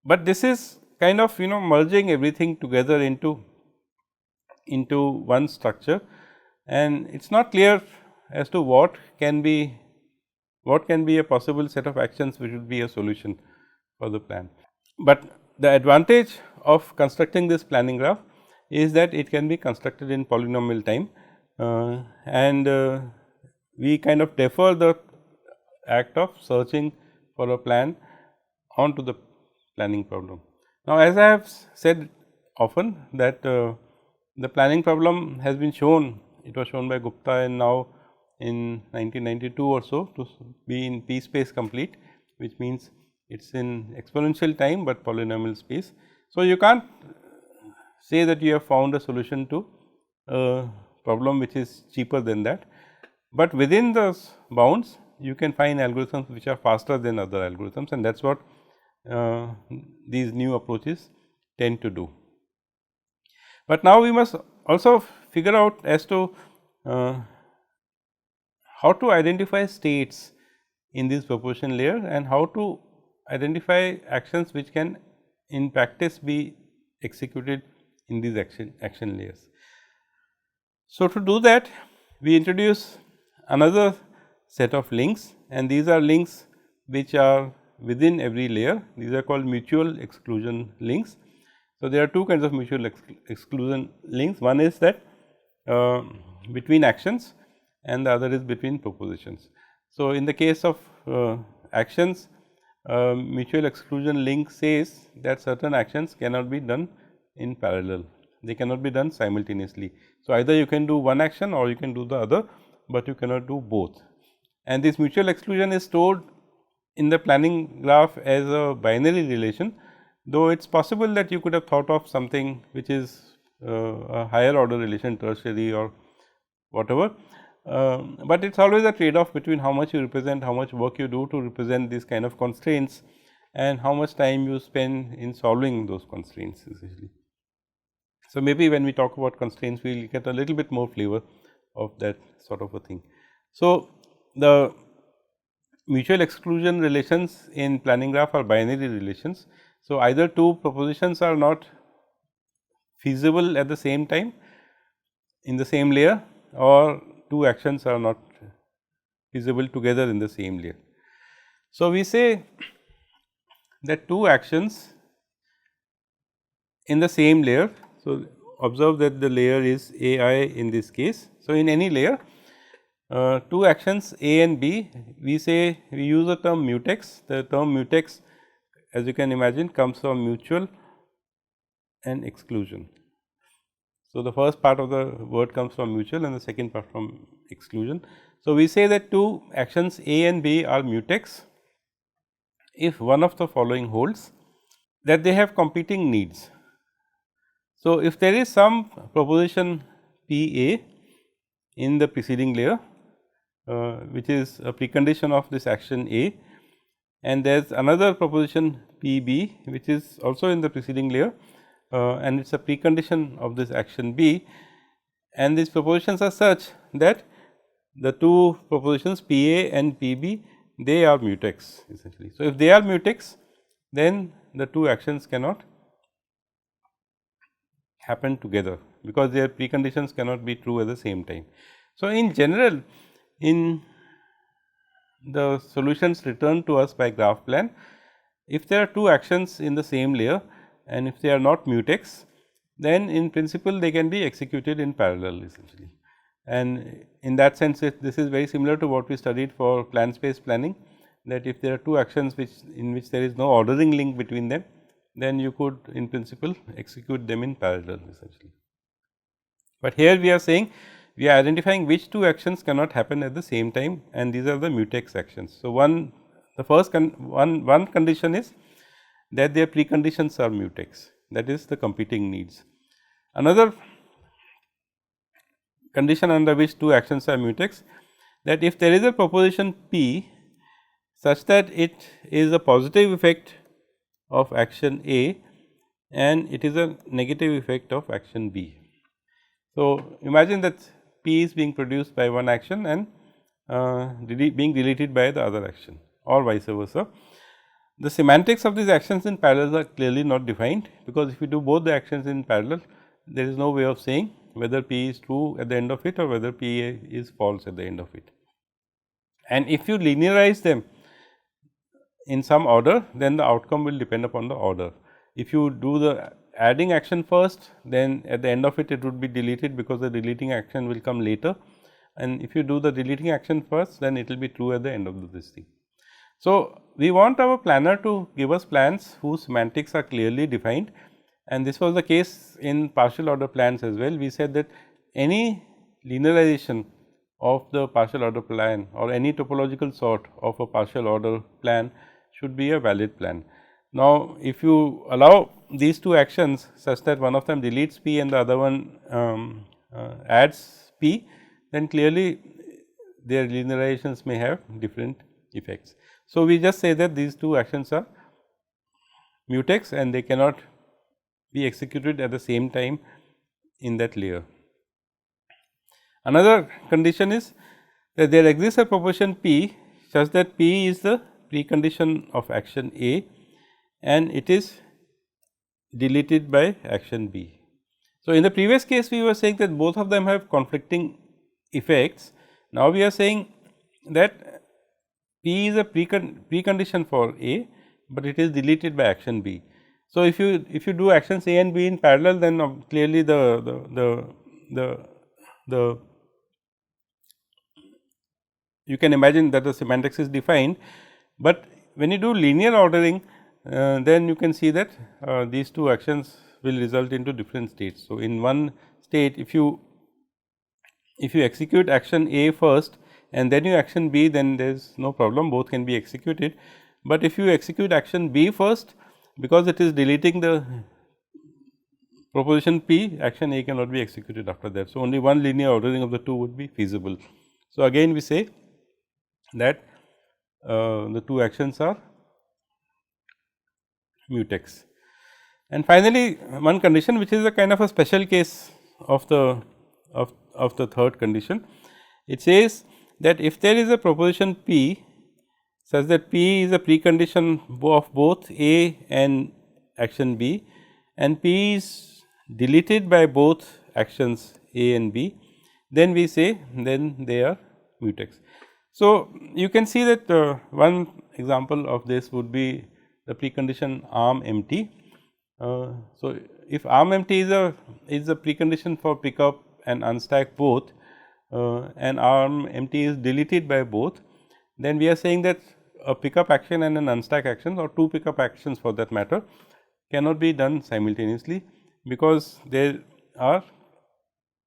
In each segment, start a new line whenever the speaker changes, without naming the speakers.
but this is kind of merging everything together into one structure, and it is not clear as to what can be a possible set of actions which would be a solution for the plan. But the advantage of constructing this planning graph is that it can be constructed in polynomial time, and we kind of defer the act of searching for a plan onto the planning problem. Now, as I have said often that the planning problem has been shown, it was shown by Gupta and now in 1992 or so to be in p space complete, which means it is in exponential time, but polynomial space. So, you can't say that you have found a solution to a problem which is cheaper than that, but within those bounds you can find algorithms which are faster than other algorithms, and that is what these new approaches tend to do. But now we must also figure out as to how to identify states in this proposition layer and how to identify actions which can in practice be executed in these action layers. So, to do that we introduce another set of links, and these are links which are within every layer. These are called mutual exclusion links. So, there are two kinds of mutual exclusion links. One is that between actions, and the other is between propositions. So, in the case of actions, mutual exclusion link says that certain actions cannot be done in parallel, they cannot be done simultaneously. So, either you can do one action or you can do the other, but you cannot do both. And this mutual exclusion is stored in the planning graph as a binary relation, though it is possible that you could have thought of something which is a higher order relation, tertiary or whatever, but it is always a trade off between how much you represent, how much work you do to represent these kind of constraints, and how much time you spend in solving those constraints essentially. So, maybe when we talk about constraints, we will get a little bit more flavor of that sort of a thing. So, the mutual exclusion relations in planning graph are binary relations. So, either two propositions are not feasible at the same time in the same layer, or two actions are not feasible together in the same layer. So, we say that two actions in the same layer. So, observe that the layer is A I in this case. So, in any layer two actions A and B, we say we use the term mutex. The term mutex, as you can imagine, comes from mutual and exclusion. So, the first part of the word comes from mutual and the second part from exclusion. So, we say that two actions A and B are mutex if one of the following holds, that they have competing needs. So, if there is some proposition P A in the preceding layer, which is a precondition of this action A, and there is another proposition P B which is also in the preceding layer, and it is a precondition of this action B, and these propositions are such that the two propositions P A and P B, they are mutex essentially. So, if they are mutex, then the two actions cannot happen together, because their preconditions cannot be true at the same time. So, in general, in the solutions returned to us by graph plan, if there are two actions in the same layer and if they are not mutex, then in principle they can be executed in parallel essentially. And in that sense, this is very similar to what we studied for plan space planning, that if there are two actions in which there is no ordering link between them, then you could in principle execute them in parallel essentially. But here we are saying we are identifying which two actions cannot happen at the same time, and these are the mutex actions. So, the first one condition is that their preconditions are mutex, that is the competing needs. Another condition under which two actions are mutex, that if there is a proposition P such that it is a positive effect of action A and it is a negative effect of action B. So, imagine that P is being produced by one action and being deleted by the other action, or vice versa. The semantics of these actions in parallel are clearly not defined, because if you do both the actions in parallel, there is no way of saying whether P is true at the end of it or whether P is false at the end of it. And if you linearize them in some order, then the outcome will depend upon the order. If you do the adding action first, then at the end of it, it would be deleted, because the deleting action will come later, and if you do the deleting action first, then it will be true at the end of this thing. So, we want our planner to give us plans whose semantics are clearly defined, and this was the case in partial order plans as well. We said that any linearization of the partial order plan or any topological sort of a partial order plan should be a valid plan. Now, if you allow these two actions such that one of them deletes P and the other one adds P, then clearly their linearizations may have different effects. So, we just say that these two actions are mutex and they cannot be executed at the same time in that layer. Another condition is that there exists a proposition P such that P is the precondition of action A and it is deleted by action B. So, in the previous case we were saying that both of them have conflicting effects. Now, we are saying that P is a precondition for A, but it is deleted by action B. So, if you do actions A and B in parallel, then clearly the you can imagine that the semantics is defined, but when you do linear ordering, then you can see that these two actions will result into different states. So, in one state, if you execute action A first and then you action B, then there is no problem, both can be executed. But if you execute action B first, because it is deleting the proposition P, action A cannot be executed after that. So, only one linear ordering of the two would be feasible. So, again we say that the two actions are mutex. And finally, one condition which is a kind of a special case of the third condition, it says that if there is a proposition P such that P is a precondition of both A and action B and P is deleted by both actions A and B, then we say then they are mutex. So, you can see that one example of this would be the precondition arm empty. So, if arm empty is a precondition for pickup and unstack both and arm empty is deleted by both, then we are saying that a pickup action and an unstack action or two pickup actions for that matter cannot be done simultaneously, because they are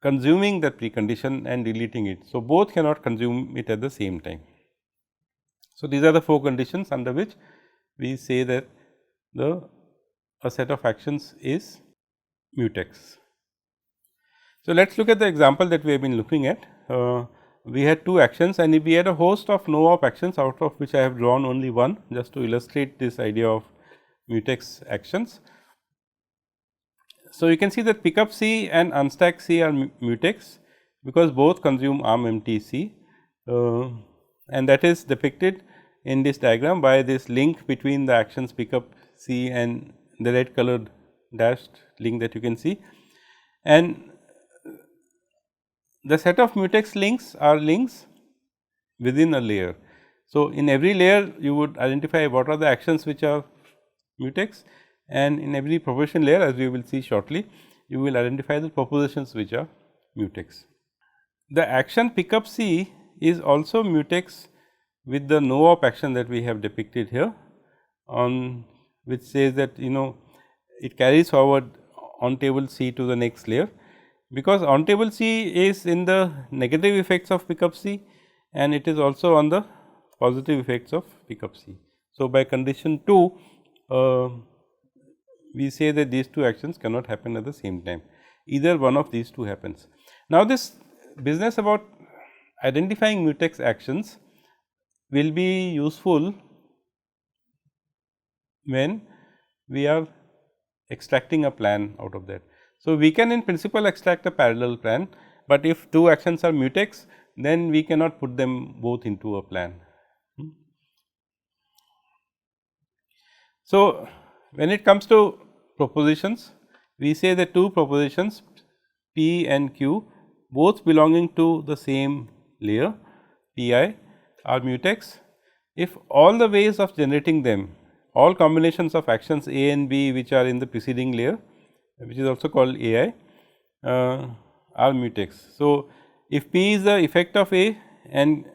consuming that precondition and deleting it. So, both cannot consume it at the same time. So, these are the four conditions under which we say that a set of actions is mutex. So, let us look at the example that we have been looking at. We had two actions and we had a host of no op actions, out of which I have drawn only one, just to illustrate this idea of mutex actions. So, you can see that pickup C and unstack C are mutex, because both consume arm empty C, and that is depicted in this diagram by this link between the actions pickup C and the red colored dashed link that you can see. And the set of mutex links are links within a layer. So, in every layer you would identify what are the actions which are mutex, and in every proposition layer, as we will see shortly, you will identify the propositions which are mutex. The action pickup C is also mutex with the no op action that we have depicted here, on which says that it carries forward on table C to the next layer, because on table C is in the negative effects of pickup C and it is also on the positive effects of pickup C. So, by condition 2, we say that these two actions cannot happen at the same time, either one of these two happens. Now, this business about identifying mutex actions will be useful when we are extracting a plan out of that. So, we can in principle extract a parallel plan, but if two actions are mutex, then we cannot put them both into a plan. So, when it comes to propositions, we say that two propositions P and Q both belonging to the same layer Pi are mutex if all the ways of generating them, all combinations of actions A and B which are in the preceding layer, which is also called AI, are mutex. So, if P is the effect of A and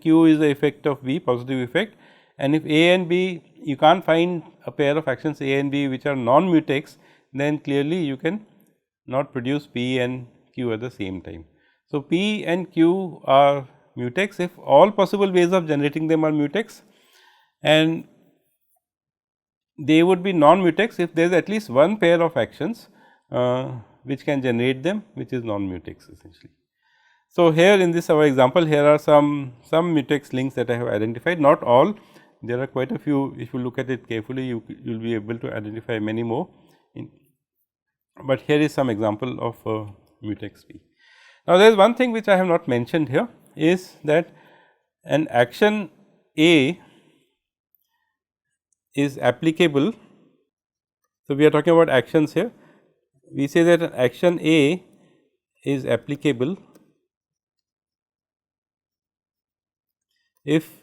Q is the effect of B, positive effect, and if A and B you can't find a pair of actions A and B which are non-mutex, then clearly you can not produce P and Q at the same time. So, P and Q are mutex if all possible ways of generating them are mutex, and they would be non-mutex if there is at least one pair of actions which can generate them, which is non-mutex essentially. So, here in this our example, here are some mutex links that I have identified, not all, there are quite a few. If you look at it carefully, you will be able to identify many more, but here is some example of mutex P. Now, there is one thing which I have not mentioned here is that an action A is applicable. So, we are talking about actions here. We say that an action A is applicable if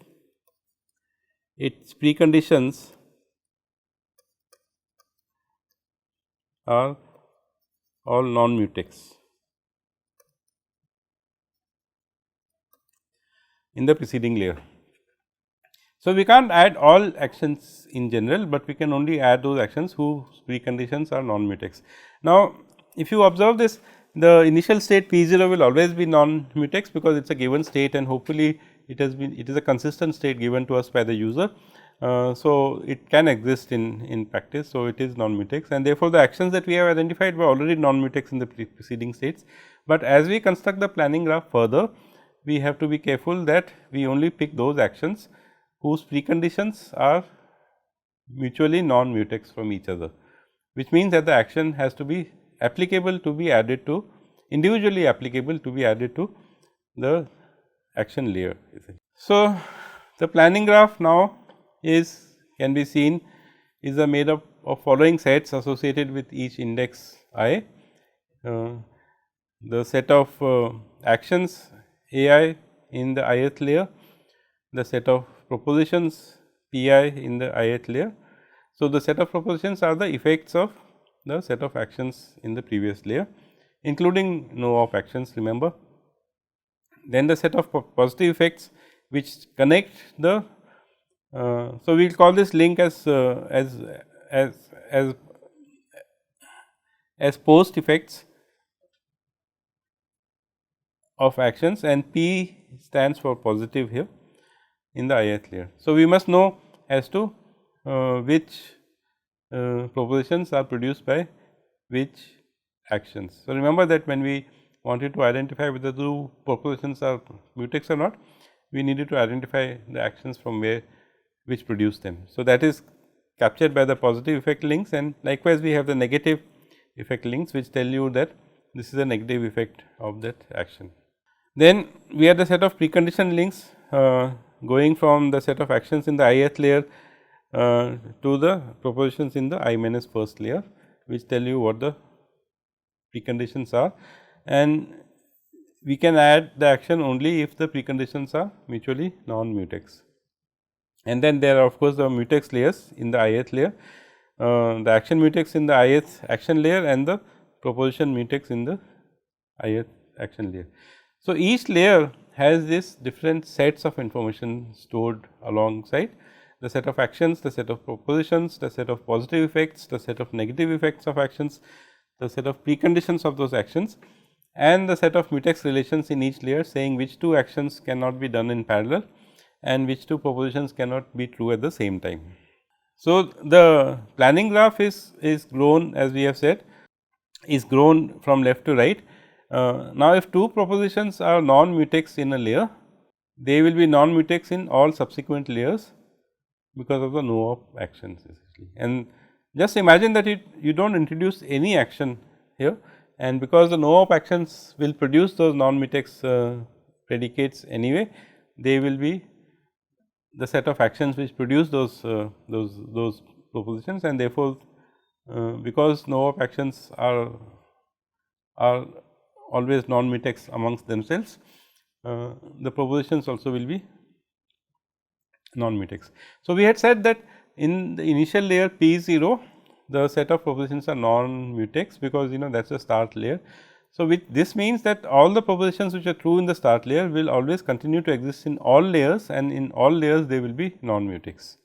its preconditions are all non-mutex in the preceding layer. So, we can't add all actions in general, but we can only add those actions whose preconditions are non-mutex. Now, if you observe this, the initial state P 0 will always be non-mutex because it is a given state and hopefully it is a consistent state given to us by the user. So, it can exist in practice. So, it is non-mutex and therefore, the actions that we have identified were already non-mutex in the preceding states, but as we construct the planning graph further, we have to be careful that we only pick those actions whose preconditions are mutually non-mutex from each other, which means that the action has to be applicable to be added to, individually applicable to be added to the action layer. So, the planning graph now can be seen is made up of following sets associated with each index I. The set of actions A I in the ith layer, the set of propositions P I in the ith layer. So, the set of propositions are the effects of the set of actions in the previous layer, including no op actions, remember. Then the set of positive effects which connect the so, we will call this link as post effects of actions, and P stands for positive here in the ith layer. So, we must know as to which propositions are produced by which actions. So, remember that when we wanted to identify whether the two propositions are mutex or not, we needed to identify the actions from which produce them. So, that is captured by the positive effect links, and likewise we have the negative effect links which tell you that this is a negative effect of that action. Then we have the set of precondition links going from the set of actions in the ith layer to the propositions in the I minus first layer, which tell you what the preconditions are, and we can add the action only if the preconditions are mutually non-mutex. And then there are of course, the mutex layers in the ith layer, the action mutex in the ith action layer and the proposition mutex in the ith action layer. So, each layer has this different sets of information stored alongside the set of actions, the set of propositions, the set of positive effects, the set of negative effects of actions, the set of preconditions of those actions, and the set of mutex relations in each layer saying which two actions cannot be done in parallel and which two propositions cannot be true at the same time. So, the planning graph is grown, as we have said, is grown from left to right. Now, if two propositions are non-mutex in a layer, they will be non-mutex in all subsequent layers because of the no op actions essentially. And just imagine that you do not introduce any action here, and because the no op actions will produce those non-mutex predicates anyway, they will be the set of actions which produce those propositions, and therefore, because no op actions are always non-mutex amongst themselves, the propositions also will be non-mutex. So, we had said that in the initial layer P 0, the set of propositions are non-mutex, because that is the start layer. So, this means that all the propositions which are true in the start layer will always continue to exist in all layers, and in all layers they will be non-mutex.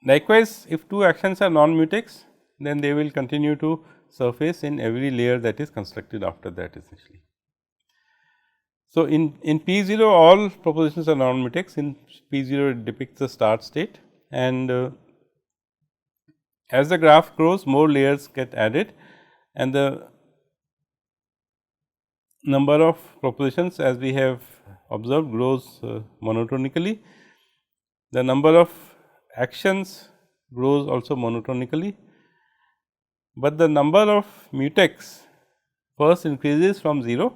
Likewise, if two actions are non-mutex, then they will continue to surface in every layer that is constructed after that essentially. So, in P 0 all propositions are non-mutex. In P 0 it depicts the start state, and as the graph grows, more layers get added, and the number of propositions, as we have observed, grows monotonically. The number of actions grows also monotonically, but the number of mutex first increases from 0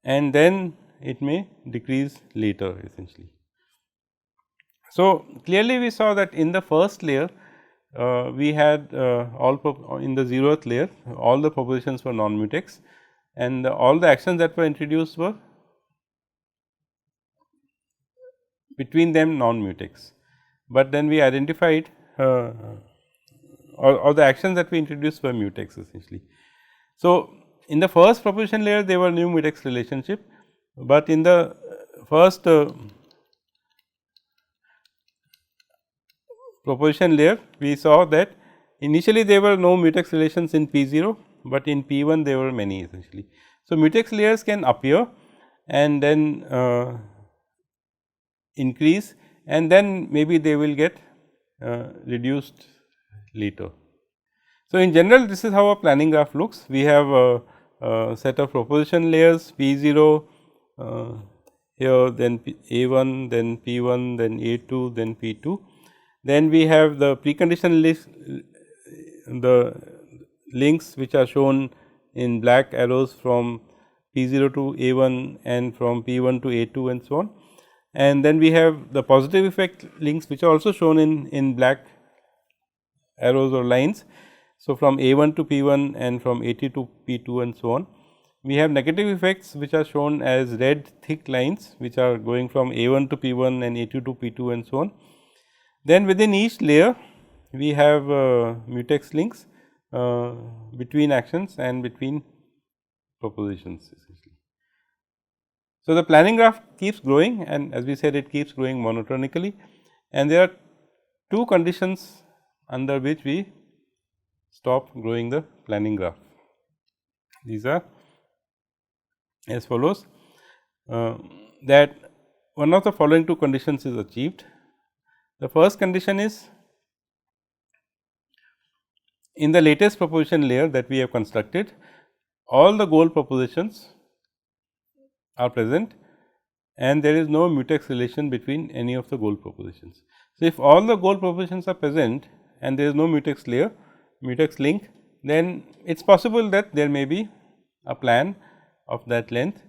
and then it may decrease later essentially. So, clearly we saw that in the first layer we had in the 0th layer all the propositions were non-mutex, and all the actions that were introduced were between them non-mutex, but then we identified or the actions that we introduced were mutex essentially. So, in the first proposition layer they were new mutex relationship, but in the first proposition layer we saw that initially there were no mutex relations in P 0, but in P 1 there were many essentially. So, mutex layers can appear and then increase, and then maybe they will get reduced later. So, in general this is how a planning graph looks. We have a set of proposition layers P 0 here, then A 1, then P 1, then A 2, then P 2. Then we have the precondition list, the links which are shown in black arrows from P 0 to A 1 and from P 1 to A 2 and so on. And then we have the positive effect links which are also shown in black arrows or lines. So, from A 1 to P 1 and from A 2 to P 2 and so on. We have negative effects which are shown as red thick lines which are going from A 1 to P 1 and A 2 to P 2 and so on. Then within each layer we have mutex links between actions and between propositions essentially. So, the planning graph keeps growing, and as we said it keeps growing monotonically, and there are two conditions under which we stop growing the planning graph. These are as follows, that one of the following two conditions is achieved. The first condition is, in the latest proposition layer that we have constructed, all the goal propositions are present and there is no mutex relation between any of the goal propositions. So, if all the goal propositions are present and there is no mutex layer, mutex link, then it is possible that there may be a plan of that length,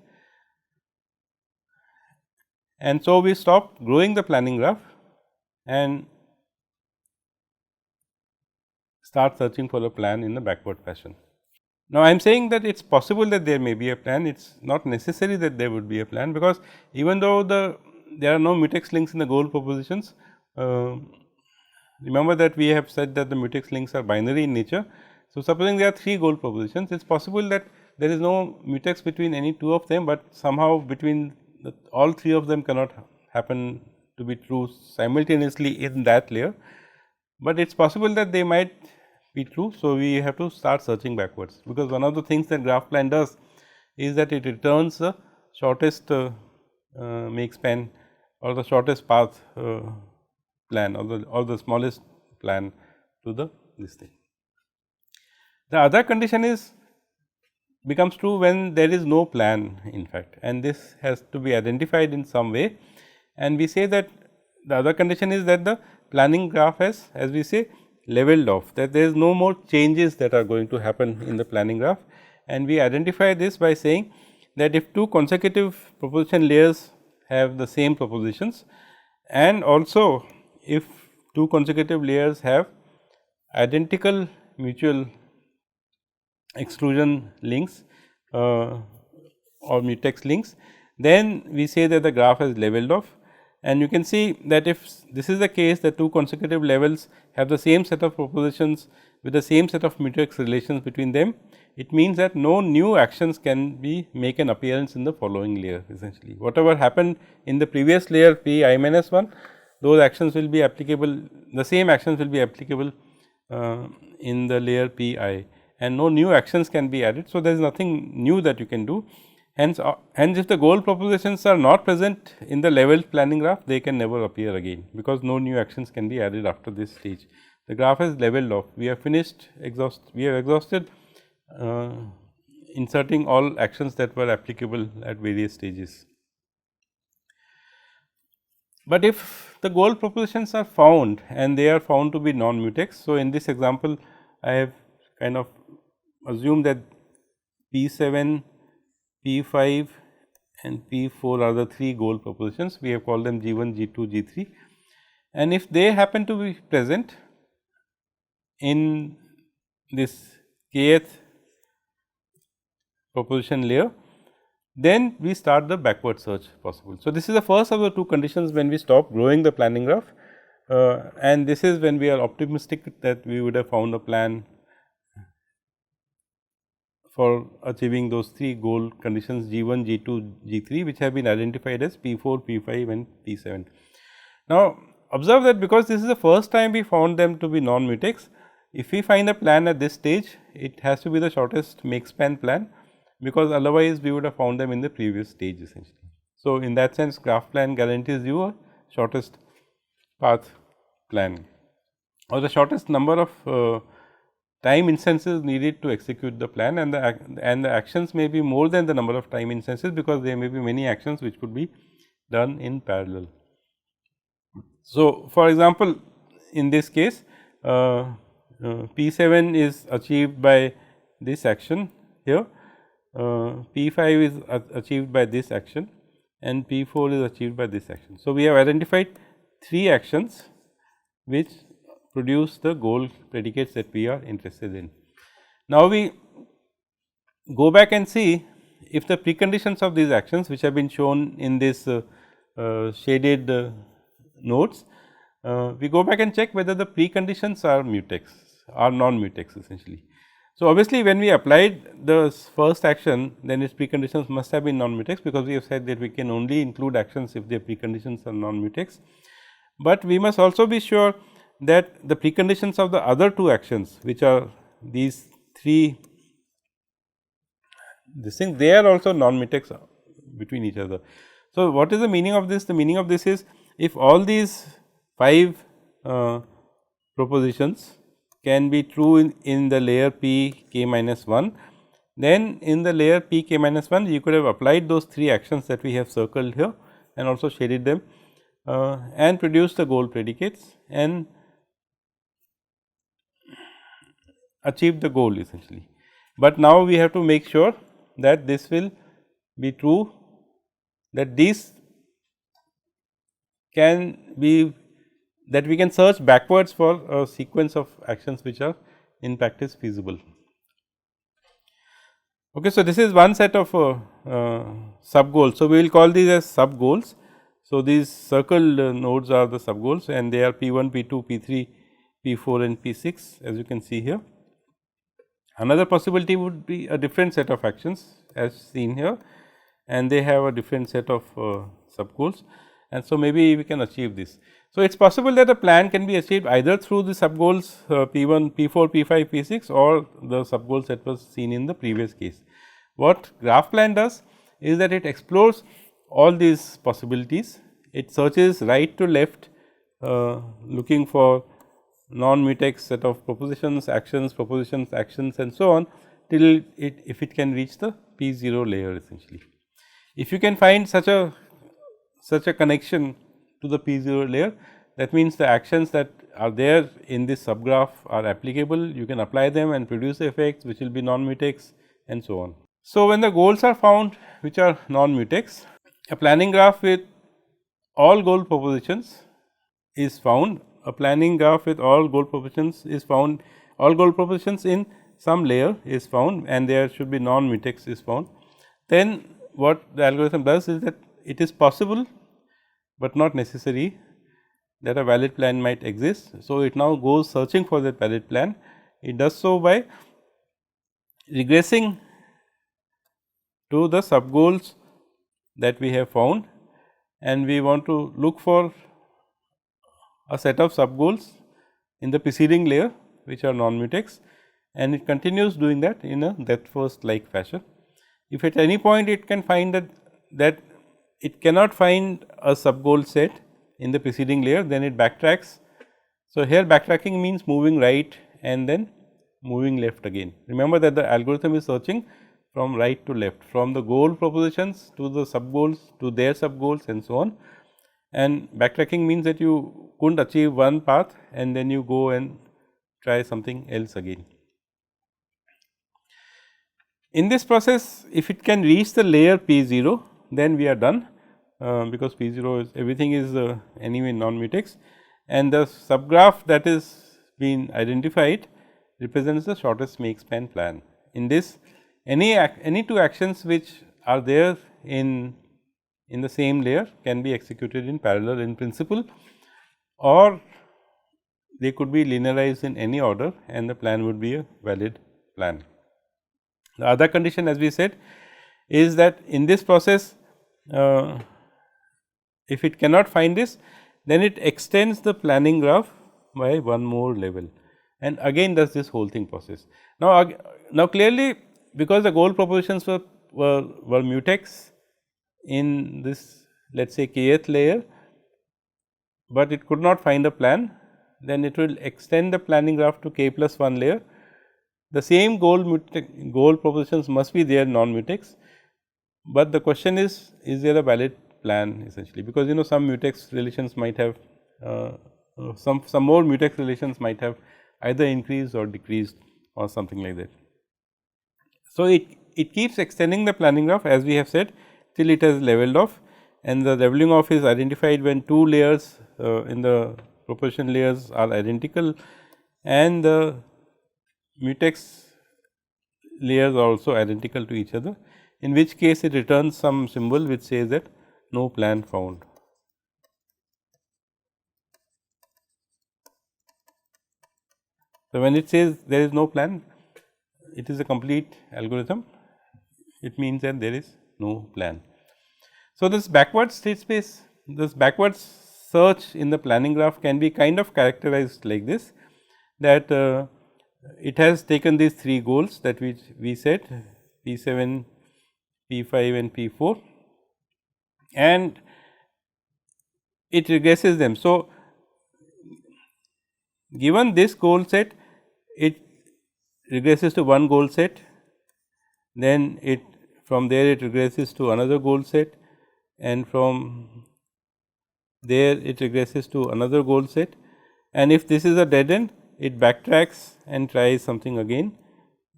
and so we stop growing the planning graph and start searching for a plan in the backward fashion. Now, I am saying that it is possible that there may be a plan, it is not necessary that there would be a plan, because even though there are no mutex links in the goal propositions, remember that we have said that the mutex links are binary in nature. So, supposing there are 3 goal propositions, it is possible that there is no mutex between any 2 of them, but somehow between all 3 of them cannot happen to be true simultaneously in that layer, but it is possible that they might be true. So, we have to start searching backwards, because one of the things that graph plan does is that it returns the shortest make span or the shortest path plan or the smallest plan to this thing. The other condition becomes true when there is no plan in fact, and this has to be identified in some way, and we say that the other condition is that the planning graph has, as we say, leveled off, that there is no more changes that are going to happen in the planning graph, and we identify this by saying that if 2 consecutive proposition layers have the same propositions and also if two consecutive layers have identical mutual exclusion links or mutex links, then we say that the graph has leveled off. And you can see that if this is the case, that two consecutive levels have the same set of propositions with the same set of mutex relations between them, it means that no new actions can be make an appearance in the following layer essentially. Whatever happened in the previous layer p I minus 1, those actions will be applicable, the same actions will be applicable in the layer p I, and no new actions can be added. So, there is nothing new that you can do. Hence, if the goal propositions are not present in the leveled planning graph, they can never appear again, because no new actions can be added after this stage. The graph is leveled off. We have finished we have exhausted inserting all actions that were applicable at various stages. But if the goal propositions are found and they are found to be non-mutex. So, in this example I have kind of assumed that P 7, P 5 and P 4 are the three goal propositions. We have called them G 1, G 2, G 3, and if they happen to be present in this kth proposition layer, then we start the backward search possible. So, this is the first of the two conditions when we stop growing the planning graph, and this is when we are optimistic that we would have found a plan for achieving those three goal conditions G 1, G 2, G 3, which have been identified as P 4, P 5 and P 7. Now, observe that because this is the first time we found them to be non-mutex, if we find a plan at this stage, it has to be the shortest make span plan, because otherwise we would have found them in the previous stage essentially. So, in that sense graph plan guarantees you a shortest path plan, or the shortest number of time instances needed to execute the plan, and the actions may be more than the number of time instances, because there may be many actions which could be done in parallel. So, for example, in this case P 7 is achieved by this action here, P 5 is achieved by this action, and P 4 is achieved by this action. So, we have identified three actions which produce the goal predicates that we are interested in. Now, we go back and see if the preconditions of these actions, which have been shown in this shaded nodes, we go back and check whether the preconditions are mutex, are non-mutex essentially. So, obviously, when we applied the first action, then its preconditions must have been non-mutex, because we have said that we can only include actions if their preconditions are non-mutex. But we must also be sure that the preconditions of the other two actions, which are these three this thing, they are also non-mutex between each other. So, what is the meaning of this? The meaning of this is, if all these 5 propositions can be true in the layer p k minus 1, then in the layer p k minus 1 you could have applied those three actions that we have circled here and also shaded them and produced the goal predicates and achieved the goal essentially. But now we have to make sure that this will be true, that these can be, that we can search backwards for a sequence of actions which are in practice feasible. Okay, so, this is one set of sub goals. So, we will call these as sub goals. So, these circled nodes are the sub goals, and they are P 1, P 2, P 3, P 4 and P 6, as you can see here. Another possibility would be a different set of actions as seen here, and they have a different set of sub goals, and so maybe we can achieve this. So, it is possible that a plan can be achieved either through the sub goals P 1, P 4, P 5, P 6 or the sub goals that was seen in the previous case. What graph plan does is that it explores all these possibilities, it searches right to left looking for non-mutex set of propositions, actions, propositions, actions and so on, till it, if it can reach the P 0 layer essentially. If you can find such a connection to the P 0 layer, that means the actions that are there in this subgraph are applicable, you can apply them and produce the effects which will be non-mutex and so on. So, when the goals are found which are non-mutex, a planning graph with all goal propositions is found, a planning graph with all goal propositions is found, all goal propositions in some layer is found and there should be non mutex is found. Then what the algorithm does is that it is possible, but not necessary that a valid plan might exist. So, it now goes searching for that valid plan. It does so by regressing to the sub goals that we have found, and we want to look for a set of sub goals in the preceding layer which are non mutex, and it continues doing that in a depth first like fashion. If at any point it can find that it cannot find a sub goal set in the preceding layer, then it backtracks. So, here backtracking means moving right and then moving left again. Remember that the algorithm is searching from right to left, from the goal propositions to the sub goals to their sub goals and so on. And backtracking means that you couldn't achieve one path and then you go and try something else again. In this process, if it can reach the layer P 0, then we are done, because P 0 is everything is anyway non mutex, and the subgraph that is been identified represents the shortest make span plan. In this, any two actions which are there in the same layer can be executed in parallel in principle, or they could be linearized in any order and the plan would be a valid plan. The other condition, as we said, is that in this process, if it cannot find this, then it extends the planning graph by one more level and again does this whole thing process. Now clearly, because the goal propositions were mutex in this, let us say, kth layer, but it could not find a plan, then it will extend the planning graph to k plus 1 layer. The same goal propositions must be there non mutex, but the question is there a valid plan essentially, because some mutex relations might have some more mutex relations might have either increased or decreased or something like that. So, it keeps extending the planning graph, as we have said, till it has leveled off, and the leveling off is identified when two layers in the proposition layers are identical and the mutex layers are also identical to each other, in which case it returns some symbol which says that no plan found. So, when it says there is no plan, it is a complete algorithm, it means that there is no plan. So, this backward state space, this backward search in the planning graph can be kind of characterized like this, that it has taken these three goals that we said P 7, P 5 and P 4, and it regresses them. So, given this goal set, it regresses to one goal set, then from there it regresses to another goal set, and from there it regresses to another goal set, and if this is a dead end, it backtracks and tries something again,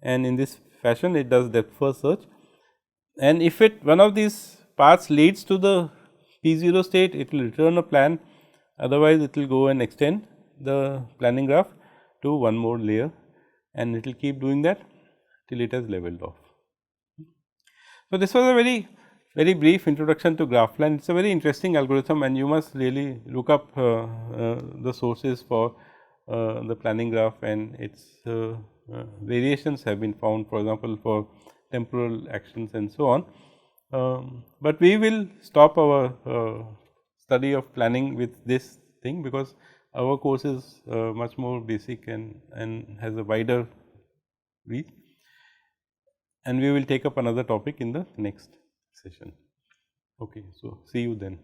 and in this fashion it does depth first search, and if one of these paths leads to the P 0 state, it will return a plan, otherwise it will go and extend the planning graph to one more layer, and it will keep doing that till it has leveled off. So, this was a very brief introduction to GraphPlan. It is a very interesting algorithm, and you must really look up the sources for the planning graph, and its variations have been found, for example, for temporal actions and so on. But we will stop our study of planning with this thing, because our course is much more basic and has a wider reach, and we will take up another topic in the next session. Okay, so see you then.